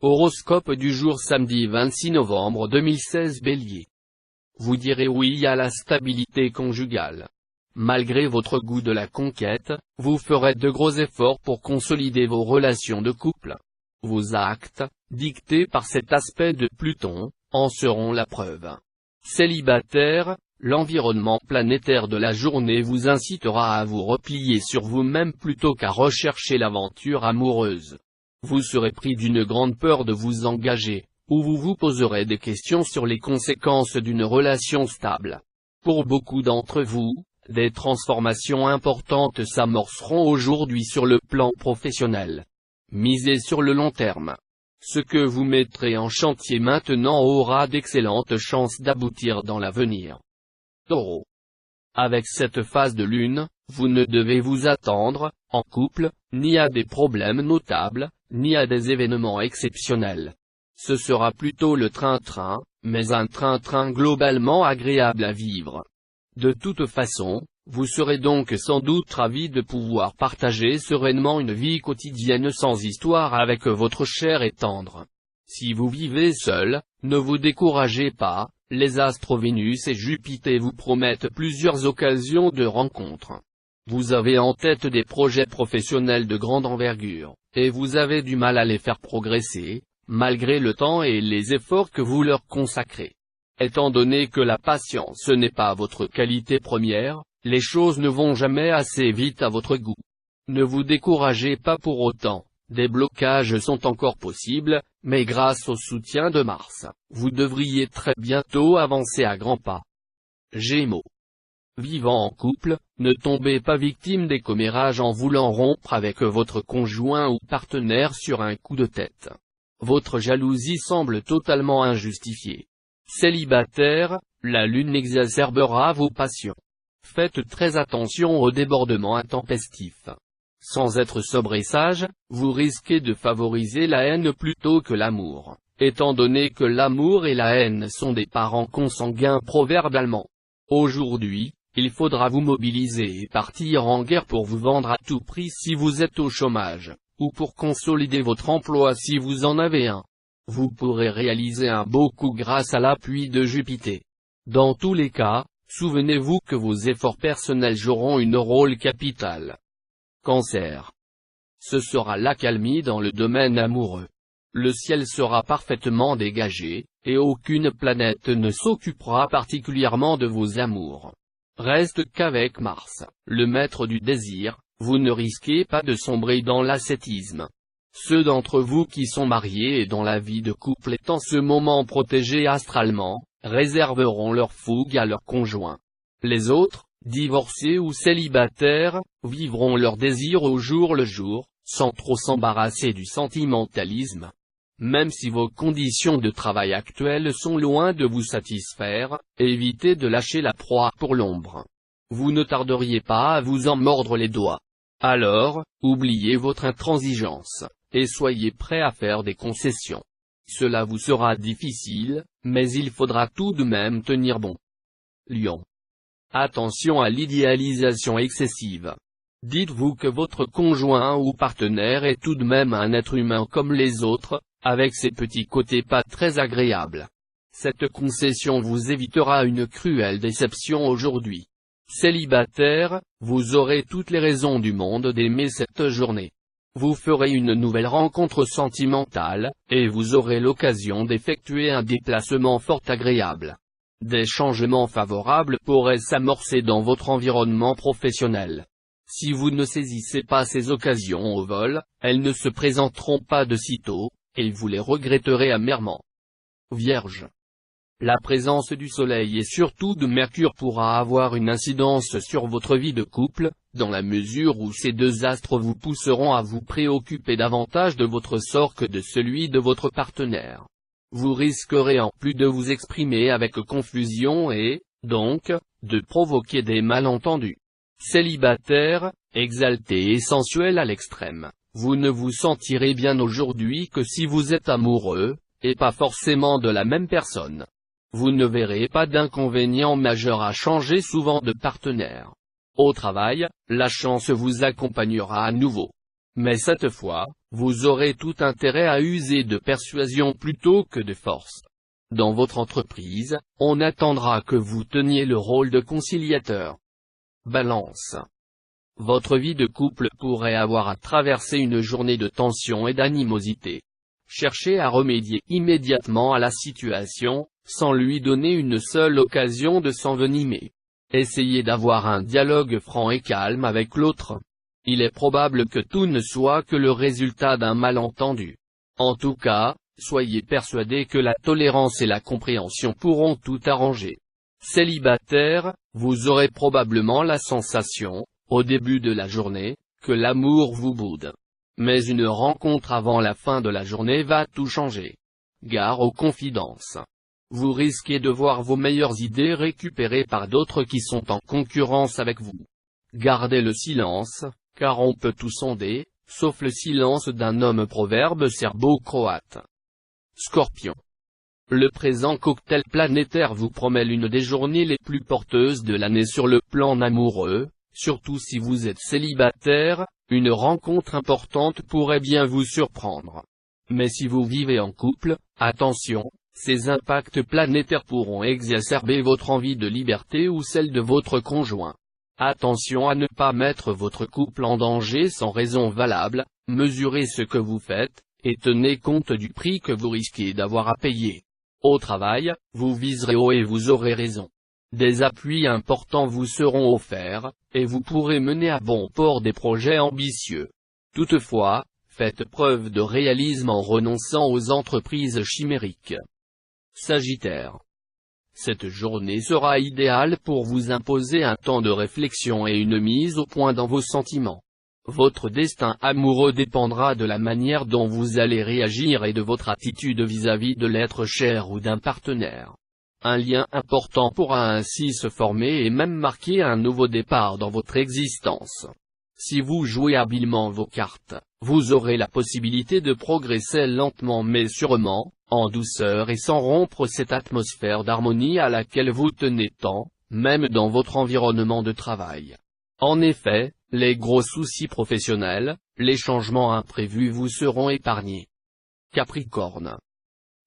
Horoscope du jour samedi 26 novembre 2016 Bélier. Vous direz oui à la stabilité conjugale. Malgré votre goût de la conquête, vous ferez de gros efforts pour consolider vos relations de couple. Vos actes, dictés par cet aspect de Pluton, en seront la preuve. Célibataire, l'environnement planétaire de la journée vous incitera à vous replier sur vous-même plutôt qu'à rechercher l'aventure amoureuse. Vous serez pris d'une grande peur de vous engager, ou vous vous poserez des questions sur les conséquences d'une relation stable. Pour beaucoup d'entre vous, des transformations importantes s'amorceront aujourd'hui sur le plan professionnel. Misez sur le long terme. Ce que vous mettrez en chantier maintenant aura d'excellentes chances d'aboutir dans l'avenir. Taureau. Avec cette phase de lune, vous ne devez vous attendre, en couple, ni à des problèmes notables, ni à des événements exceptionnels. Ce sera plutôt le train-train, mais un train-train globalement agréable à vivre. De toute façon, vous serez donc sans doute ravi de pouvoir partager sereinement une vie quotidienne sans histoire avec votre cher et tendre. Si vous vivez seul, ne vous découragez pas, les astres Vénus et Jupiter vous promettent plusieurs occasions de rencontres. Vous avez en tête des projets professionnels de grande envergure, et vous avez du mal à les faire progresser, malgré le temps et les efforts que vous leur consacrez. Étant donné que la patience n'est pas votre qualité première, les choses ne vont jamais assez vite à votre goût. Ne vous découragez pas pour autant, des blocages sont encore possibles, mais grâce au soutien de Mars, vous devriez très bientôt avancer à grands pas. Gémeaux. Vivant en couple, ne tombez pas victime des commérages en voulant rompre avec votre conjoint ou partenaire sur un coup de tête. Votre jalousie semble totalement injustifiée. Célibataire, la lune exacerbera vos passions. Faites très attention aux débordements intempestifs. Sans être sobre et sage, vous risquez de favoriser la haine plutôt que l'amour, étant donné que l'amour et la haine sont des parents consanguins proverbialement. Aujourd'hui, il faudra vous mobiliser et partir en guerre pour vous vendre à tout prix si vous êtes au chômage, ou pour consolider votre emploi si vous en avez un. Vous pourrez réaliser un beau coup grâce à l'appui de Jupiter. Dans tous les cas, souvenez-vous que vos efforts personnels joueront un rôle capital. Cancer. Ce sera l'accalmie dans le domaine amoureux. Le ciel sera parfaitement dégagé, et aucune planète ne s'occupera particulièrement de vos amours. Reste qu'avec Mars, le maître du désir, vous ne risquez pas de sombrer dans l'ascétisme. Ceux d'entre vous qui sont mariés et dont la vie de couple est en ce moment protégée astralement, réserveront leur fougue à leur conjoint. Les autres, divorcés ou célibataires, vivront leur désir au jour le jour, sans trop s'embarrasser du sentimentalisme. Même si vos conditions de travail actuelles sont loin de vous satisfaire, évitez de lâcher la proie pour l'ombre. Vous ne tarderiez pas à vous en mordre les doigts. Alors, oubliez votre intransigeance, et soyez prêt à faire des concessions. Cela vous sera difficile, mais il faudra tout de même tenir bon. Lion. Attention à l'idéalisation excessive. Dites-vous que votre conjoint ou partenaire est tout de même un être humain comme les autres, avec ses petits côtés pas très agréables. Cette concession vous évitera une cruelle déception aujourd'hui. Célibataire, vous aurez toutes les raisons du monde d'aimer cette journée. Vous ferez une nouvelle rencontre sentimentale, et vous aurez l'occasion d'effectuer un déplacement fort agréable. Des changements favorables pourraient s'amorcer dans votre environnement professionnel. Si vous ne saisissez pas ces occasions au vol, elles ne se présenteront pas de sitôt, et vous les regretterez amèrement. Vierge. La présence du Soleil et surtout de Mercure pourra avoir une incidence sur votre vie de couple, dans la mesure où ces deux astres vous pousseront à vous préoccuper davantage de votre sort que de celui de votre partenaire. Vous risquerez en plus de vous exprimer avec confusion et, donc, de provoquer des malentendus. Célibataire, exalté et sensuel à l'extrême, vous ne vous sentirez bien aujourd'hui que si vous êtes amoureux, et pas forcément de la même personne. Vous ne verrez pas d'inconvénient majeur à changer souvent de partenaire. Au travail, la chance vous accompagnera à nouveau. Mais cette fois, vous aurez tout intérêt à user de persuasion plutôt que de force. Dans votre entreprise, on attendra que vous teniez le rôle de conciliateur. Balance. Votre vie de couple pourrait avoir à traverser une journée de tension et d'animosité. Cherchez à remédier immédiatement à la situation, sans lui donner une seule occasion de s'envenimer. Essayez d'avoir un dialogue franc et calme avec l'autre. Il est probable que tout ne soit que le résultat d'un malentendu. En tout cas, soyez persuadés que la tolérance et la compréhension pourront tout arranger. Célibataire, vous aurez probablement la sensation, au début de la journée, que l'amour vous boude. Mais une rencontre avant la fin de la journée va tout changer. Gare aux confidences. Vous risquez de voir vos meilleures idées récupérées par d'autres qui sont en concurrence avec vous. Gardez le silence, car on peut tout sonder, sauf le silence d'un homme, proverbe serbo-croate. Scorpion. Le présent cocktail planétaire vous promet l'une des journées les plus porteuses de l'année sur le plan amoureux, surtout si vous êtes célibataire, une rencontre importante pourrait bien vous surprendre. Mais si vous vivez en couple, attention, ces impacts planétaires pourront exacerber votre envie de liberté ou celle de votre conjoint. Attention à ne pas mettre votre couple en danger sans raison valable, mesurez ce que vous faites, et tenez compte du prix que vous risquez d'avoir à payer. Au travail, vous viserez haut et vous aurez raison. Des appuis importants vous seront offerts, et vous pourrez mener à bon port des projets ambitieux. Toutefois, faites preuve de réalisme en renonçant aux entreprises chimériques. Sagittaire. Cette journée sera idéale pour vous imposer un temps de réflexion et une mise au point dans vos sentiments. Votre destin amoureux dépendra de la manière dont vous allez réagir et de votre attitude vis-à-vis de l'être cher ou d'un partenaire. Un lien important pourra ainsi se former et même marquer un nouveau départ dans votre existence. Si vous jouez habilement vos cartes, vous aurez la possibilité de progresser lentement mais sûrement, en douceur et sans rompre cette atmosphère d'harmonie à laquelle vous tenez tant, même dans votre environnement de travail. En effet, les gros soucis professionnels, les changements imprévus vous seront épargnés. Capricorne.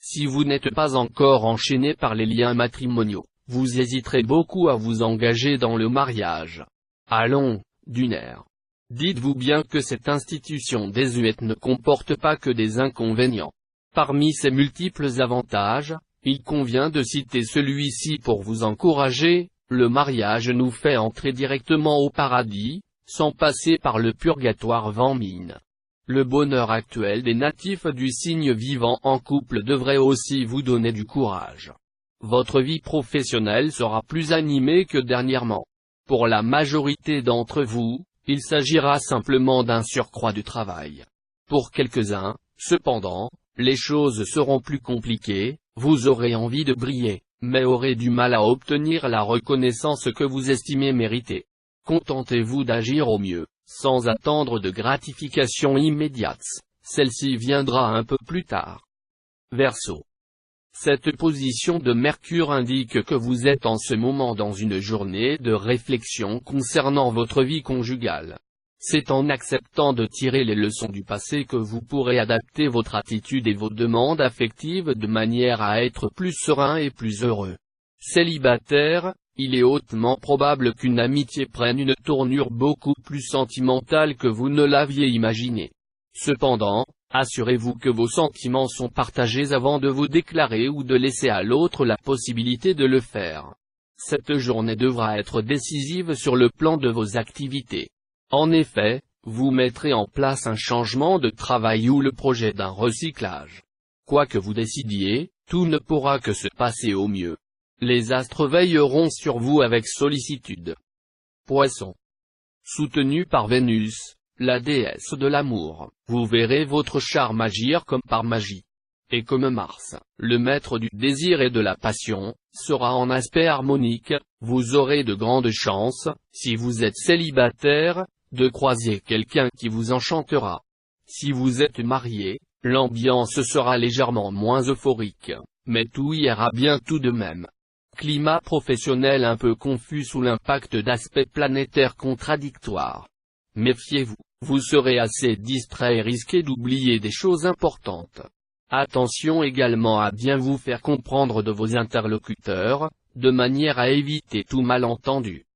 Si vous n'êtes pas encore enchaîné par les liens matrimoniaux, vous hésiterez beaucoup à vous engager dans le mariage. Allons, d'une ère. Dites-vous bien que cette institution désuète ne comporte pas que des inconvénients. Parmi ses multiples avantages, il convient de citer celui-ci pour vous encourager: le mariage nous fait entrer directement au paradis, sans passer par le purgatoire vent mine. Le bonheur actuel des natifs du signe vivant en couple devrait aussi vous donner du courage. Votre vie professionnelle sera plus animée que dernièrement. Pour la majorité d'entre vous, il s'agira simplement d'un surcroît du travail. Pour quelques-uns, cependant, les choses seront plus compliquées, vous aurez envie de briller, mais aurez du mal à obtenir la reconnaissance que vous estimez mériter. Contentez-vous d'agir au mieux, sans attendre de gratification immédiate. Celle-ci viendra un peu plus tard. Verseau. Cette position de Mercure indique que vous êtes en ce moment dans une journée de réflexion concernant votre vie conjugale. C'est en acceptant de tirer les leçons du passé que vous pourrez adapter votre attitude et vos demandes affectives de manière à être plus serein et plus heureux. Célibataire, il est hautement probable qu'une amitié prenne une tournure beaucoup plus sentimentale que vous ne l'aviez imaginé. Cependant, assurez-vous que vos sentiments sont partagés avant de vous déclarer ou de laisser à l'autre la possibilité de le faire. Cette journée devra être décisive sur le plan de vos activités. En effet, vous mettrez en place un changement de travail ou le projet d'un recyclage. Quoi que vous décidiez, tout ne pourra que se passer au mieux. Les astres veilleront sur vous avec sollicitude. Poisson. Soutenu par Vénus, la déesse de l'amour, vous verrez votre charme agir comme par magie. Et comme Mars, le maître du désir et de la passion, sera en aspect harmonique, vous aurez de grandes chances, si vous êtes célibataire, de croiser quelqu'un qui vous enchantera. Si vous êtes marié, l'ambiance sera légèrement moins euphorique, mais tout ira bien tout de même. Climat professionnel un peu confus sous l'impact d'aspects planétaires contradictoires. Méfiez-vous, Vous serez assez distrait et risquez d'oublier des choses importantes. Attention également à bien vous faire comprendre de vos interlocuteurs, de manière à éviter tout malentendu.